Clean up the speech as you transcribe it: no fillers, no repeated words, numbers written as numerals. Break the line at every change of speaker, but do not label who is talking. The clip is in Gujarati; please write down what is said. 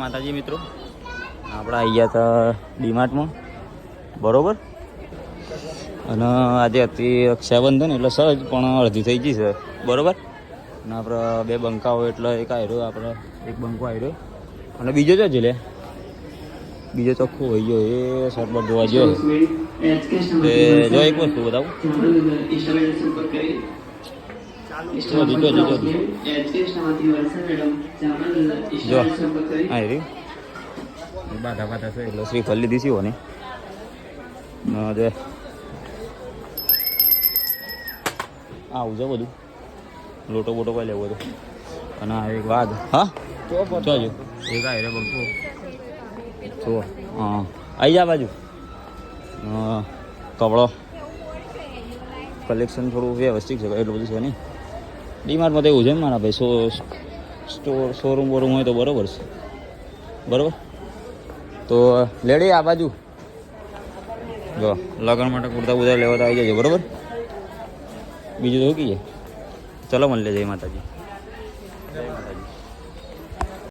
માતાજી મિત્રો, આપણે આવી ગયા હતા ડીમાર્ટમાં, બરોબર. અને આજે હતી રક્ષાબંધન એટલે સહજ પણ અડધી થઈ ગઈ છે, બરોબર. અને આપણે બે બંકા હોય એટલે એક આવ્યો, આપણે એક બંકો આવ્યો અને બીજો જો લે બીજો ચોખ્ખો હોય ગયો એ શર્ટ જોવા ગયો. જો એક વસ્તુ બતાવું, જો હા રે બાધા બાધા છે એટલે શ્રીફળ લીધી છે ને જે આવું છે બધું, લોટો બોટો કોઈ લેવો હતો. અને આ એક વાઘ, હા જોજો એક આ રે બંકો જો હા આવી જા બાજુ. કપડો કલેક્શન થોડું વ્યવસ્થિત છે, એટલું બધું છે નહીં. ડીમાર્ટમાં તો એવું છે ને મારા ભાઈ, શોરૂમ બોરૂમ હોય તો બરાબર છે, બરાબર. તો લેડી આ બાજુ જો લગ્ન માટે કુર્તા બુર્તા લેવા તો આવી જજો, બરાબર. બીજું તો કહીએ, ચલો મળી લે. જય માતાજી. જય માતાજી.